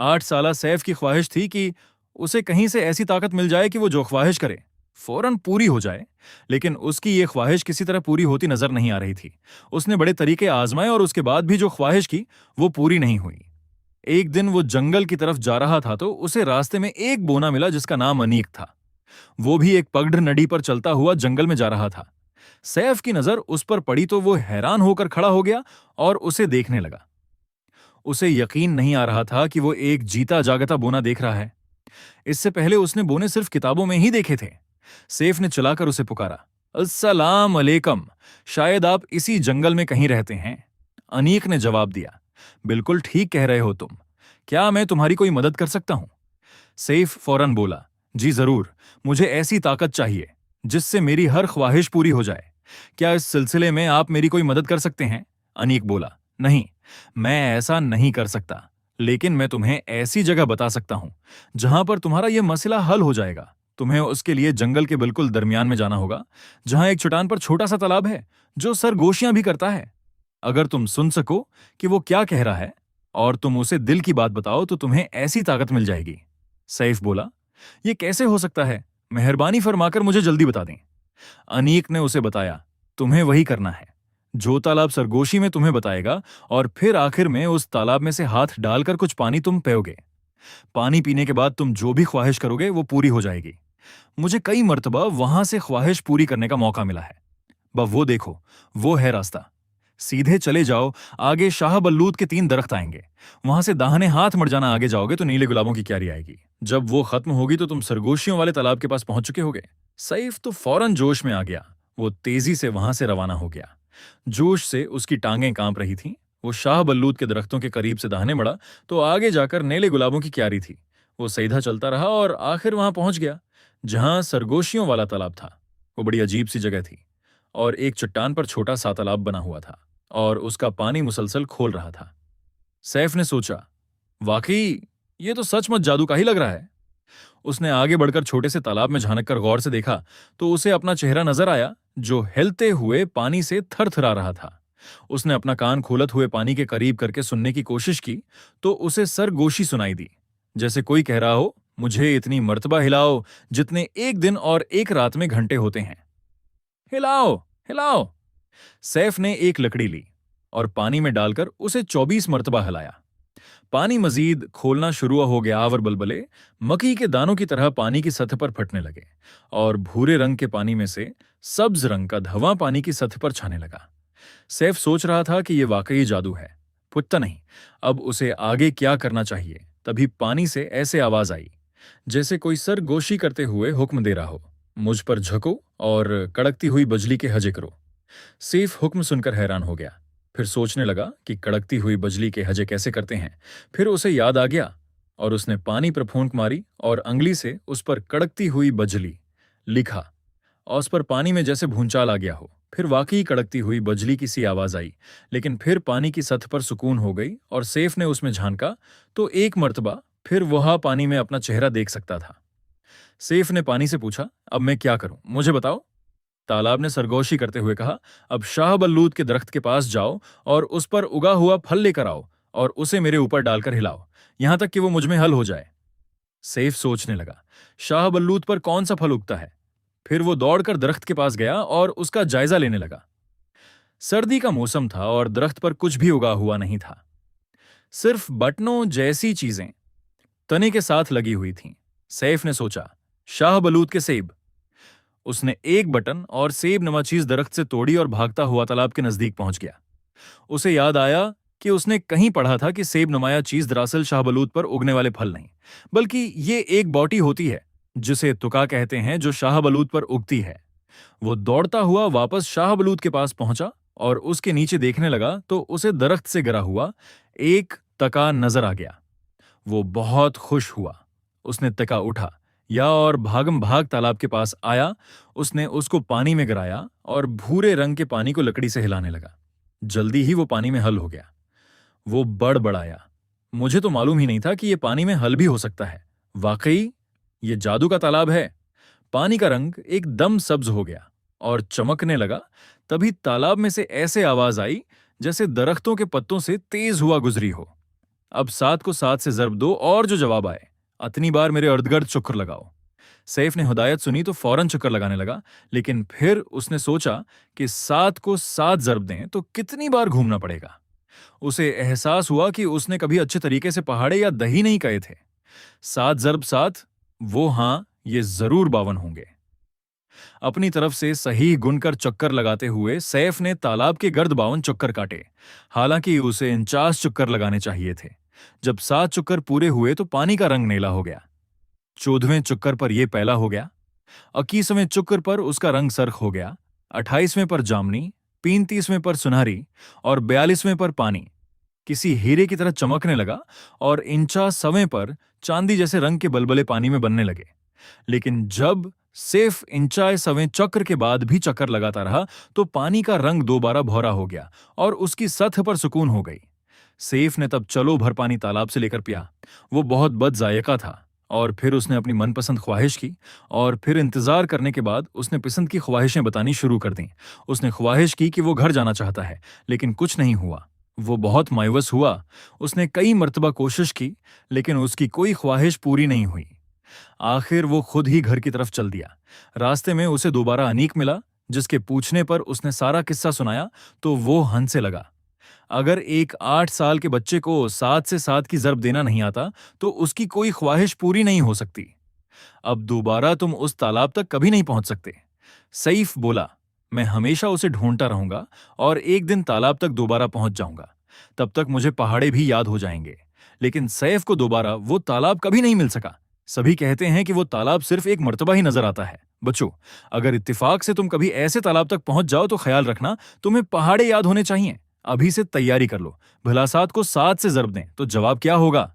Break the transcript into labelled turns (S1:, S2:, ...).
S1: 8 साला सैफ की ख्वाहिश थी कि उसे कहीं से ऐसी ताकत मिल जाए कि वो जो ख्वाहिश करे फौरन पूरी हो जाए। लेकिन उसकी ये ख्वाहिश किसी तरह पूरी होती नजर नहीं आ रही थी। उसने बड़े तरीके आजमाए और उसके बाद भी जो ख्वाहिश की वो पूरी नहीं हुई। एक दिन वो जंगल की तरफ जा रहा था तो उसे रास्ते में एक बोना मिला जिसका नाम अनीक था। वो भी एक पगडर नदी पर चलता हुआ जंगल में जा रहा था। सैफ की नजर उस पर पड़ी तो वो हैरान होकर खड़ा हो गया और उसे देखने लगा। उसे यकीन नहीं आ रहा था कि वो एक जीता जागता बोना देख रहा है। इससे पहले उसने बोने सिर्फ किताबों में ही देखे थे। सैफ ने चिल्लाकर उसे पुकारा, अस्सलाम अलैकुम, शायद आप इसी जंगल में कहीं रहते हैं। अनीक ने जवाब दिया, बिल्कुल ठीक कह रहे हो तुम। क्या मैं तुम्हारी कोई मदद कर सकता हूं? सैफ फौरन बोला, जी जरूर, मुझे ऐसी ताकत चाहिए जिससे मेरी हर ख्वाहिश पूरी हो जाए। क्या इस सिलसिले में आप मेरी कोई मदद कर सकते हैं? अनीक बोला, नहीं, मैं ऐसा नहीं कर सकता, लेकिन मैं तुम्हें ऐसी जगह बता सकता हूं जहां पर तुम्हारा यह मसला हल हो जाएगा। तुम्हें उसके लिए जंगल के बिल्कुल दरमियान में जाना होगा, जहां एक चट्टान पर छोटा सा तालाब है जो सरगोशियां भी करता है। अगर तुम सुन सको कि वो क्या कह रहा है और तुम उसे दिल की बात बताओ तो तुम्हें ऐसी ताकत मिल जाएगी। सैफ बोला, यह कैसे हो सकता है? मेहरबानी फरमाकर मुझे जल्दी बता दें। अनीक ने उसे बताया, तुम्हें वही करना है जो तालाब सरगोशी में तुम्हें बताएगा, और फिर आखिर में उस तालाब में से हाथ डालकर कुछ पानी तुम पियोगे। पानी पीने के बाद तुम जो भी ख्वाहिश करोगे वो पूरी हो जाएगी। मुझे कई मर्तबा वहां से ख्वाहिश पूरी करने का मौका मिला है। बस वो देखो, वो है रास्ता। सीधे चले जाओ, आगे शाह बल्लूद के 3 दरख्त आएंगे। वहां से दाहिने हाथ मुड़ जाना, आगे जाओगे तो नीले गुलाबों की क्यारी आएगी। जब वो खत्म होगी तो तुम सरगोशियों वाले तालाब के पास पहुंच चुके होगे। सैफ तो फौरन जोश में आ गया। वो तेजी से वहां से रवाना हो गया। जोश से उसकी टांगें कांप रही थीं। वो शाह बल्लूद के दरख्तों के करीब से दाहिने बढ़ा तो आगे जाकर नीले गुलाबों की क्यारी थी। वो सीधा चलता रहा और आखिर वहां पहुंच गया जहां सरगोशियों वाला तालाब था। वो बड़ी अजीब सी जगह थी और एक चट्टान पर छोटा सा तालाब बना हुआ था और उसका पानी मुसलसल खोल रहा था। सैफ ने सोचा, वाकई ये तो सचमुच जादू का ही लग रहा है। उसने आगे बढ़कर छोटे से तालाब में झांक कर गौर से देखा तो उसे अपना चेहरा नजर आया जो हिलते हुए पानी से थरथरा रहा था। उसने अपना कान खोलत हुए पानी के करीब करके सुनने की कोशिश की तो उसे सरगोशी सुनाई दी, जैसे कोई कह रहा हो, मुझे इतनी मर्तबा हिलाओ जितने एक दिन और एक रात में घंटे होते हैं। हिलाओ, हिलाओ। सैफ ने एक लकड़ी ली और पानी में डालकर उसे 24 मर्तबा हिलाया। पानी मजीद खोलना शुरू हो गया और बलबले मक्खी के दानों की तरह पानी की सतह पर फटने लगे और भूरे रंग के पानी में से सब्ज रंग का धवां पानी की सतह पर छाने लगा। सैफ सोच रहा था कि यह वाकई जादू है। पुत्ता नहीं, अब उसे आगे क्या करना चाहिए। तभी पानी से ऐसे आवाज आई जैसे कोई सरगोशी करते हुए हुक्म दे रहा हो, मुझ पर झको और कड़कती हुई बजली के हजे करो। सैफ हुक्म सुनकर हैरान हो गया। फिर सोचने लगा कि कड़कती हुई बजली के हजे कैसे करते हैं। फिर उसे याद आ गया और उसने पानी पर फूंक मारी और अंगली से उस पर कड़कती हुई बजली लिखा और उस पर पानी में जैसे भूंचाल आ गया हो। फिर वाकई कड़कती हुई बजली की सी आवाज आई, लेकिन फिर पानी की सतह पर सुकून हो गई और सैफ ने उसमें झांका तो एक मर्तबा फिर वह पानी में अपना चेहरा देख सकता था। सैफ ने पानी से पूछा, अब मैं क्या करूं, मुझे बताओ। तालाब ने सरगोशी करते हुए कहा, अब शाह बल्लूद के दरख्त के पास जाओ और उस पर उगा हुआ फल लेकर आओ और उसे मेरे ऊपर डालकर हिलाओ यहां तक कि वो मुझ में हल हो जाए। सैफ सोचने लगा, शाह बल्लूद पर कौन सा फल उगता है? फिर वो दौड़कर दरख्त के पास गया और उसका जायजा लेने लगा। सर्दी का मौसम था और दरख्त पर कुछ भी उगा हुआ नहीं था। सिर्फ बटनों जैसी चीजें तने के साथ लगी हुई थीं। सैफ ने सोचा, शाह बलूद के सेब। उसने एक बटन और सेब नमा चीज दरख्त से तोड़ी और भागता हुआ तालाब के नजदीक पहुंच गया। उसे याद आया कि उसने कहीं पढ़ा था कि सेब नुमाया चीज दरअसल शाहबलूत पर उगने वाले फल नहीं, बल्कि ये एक बॉटी होती है जिसे तुका कहते हैं, जो शाहबलूत पर उगती है। वो दौड़ता हुआ वापस शाहबलूत के पास पहुंचा और उसके नीचे देखने लगा तो उसे दरख्त से गिरा हुआ एक तका नजर आ गया। वो बहुत खुश हुआ। उसने तका उठा या और भागम भाग तालाब के पास आया। उसने उसको पानी में गिराया और भूरे रंग के पानी को लकड़ी से हिलाने लगा। जल्दी ही वो पानी में हल हो गया। वो बड़बड़ाया, मुझे तो मालूम ही नहीं था कि ये पानी में हल भी हो सकता है। वाकई ये जादू का तालाब है। पानी का रंग एकदम सब्ज हो गया और चमकने लगा। तभी तालाब में से ऐसे आवाज आई जैसे दरख्तों के पत्तों से तेज हुआ गुजरी हो। अब 7 को 7 से ज़र्ब दो और जो जवाब आए, अतनी बार मेरे इर्द-गिर्द चक्कर लगाओ। सैफ ने हिदायत सुनी तो फौरन चक्कर लगाने लगा, लेकिन फिर उसने सोचा कि 7 को 7 ज़र्ब दें तो कितनी बार घूमना पड़ेगा। उसे एहसास हुआ कि उसने कभी अच्छे तरीके से पहाड़े या दही नहीं कहे थे। 7 ज़र्ब 7, वो हाँ, ये ज़रूर 52 होंगे। अपनी तरफ से सही गुनकर चक्कर लगाते हुए सैफ ने तालाब के गर्द 52 चक्कर काटे। हालांकि उसे 49 चक्कर लगाने चाहिए थे। जब 7 चक्कर पूरे हुए तो पानी का रंग नीला हो गया। 14वें चक्कर पर यह पहला हो गया। 21वें चक्कर पर उसका रंग सरख हो गया। 28वें पर जामनी, 35वें पर सुनहरी और 42वें पर पानी किसी हीरे की तरह चमकने लगा और 49वें पर चांदी जैसे रंग के बलबले पानी में बनने लगे। लेकिन जब सिर्फ 49वें चक्र के बाद भी चक्कर लगाता रहा तो पानी का रंग दोबारा भौरा हो गया और उसकी सतह पर सुकून हो गई। सेफ ने तब चलो भर पानी तालाब से लेकर पिया। वो बहुत बद जायका था। और फिर उसने अपनी मनपसंद ख्वाहिश की और फिर इंतजार करने के बाद उसने पसंद की ख्वाहिशें बतानी शुरू कर दी। उसने ख्वाहिश की कि वो घर जाना चाहता है, लेकिन कुछ नहीं हुआ। वो बहुत मायूस हुआ। उसने कई मर्तबा कोशिश की, लेकिन उसकी कोई ख्वाहिश पूरी नहीं हुई। आखिर वो खुद ही घर की तरफ चल दिया। रास्ते में उसे दोबारा अनीक मिला, जिसके पूछने पर उसने सारा किस्सा सुनाया तो वो हंसने लगा। अगर एक 8 साल के बच्चे को 7 से 7 की ज़र्ब देना नहीं आता तो उसकी कोई ख्वाहिश पूरी नहीं हो सकती। अब दोबारा तुम उस तालाब तक कभी नहीं पहुंच सकते। सईफ बोला, मैं हमेशा उसे ढूंढता रहूंगा और एक दिन तालाब तक दोबारा पहुंच जाऊंगा। तब तक मुझे पहाड़े भी याद हो जाएंगे। लेकिन सैफ को दोबारा वो तालाब कभी नहीं मिल सका। सभी कहते हैं कि वो तालाब सिर्फ एक मर्तबा ही नजर आता है। बच्चों, अगर इत्तेफाक से तुम कभी ऐसे तालाब तक पहुंच जाओ तो ख्याल रखना, तुम्हें पहाड़े याद होने चाहिए। अभी से तैयारी कर लो। भला 7 को 7 से ज़र्ब दें तो जवाब क्या होगा?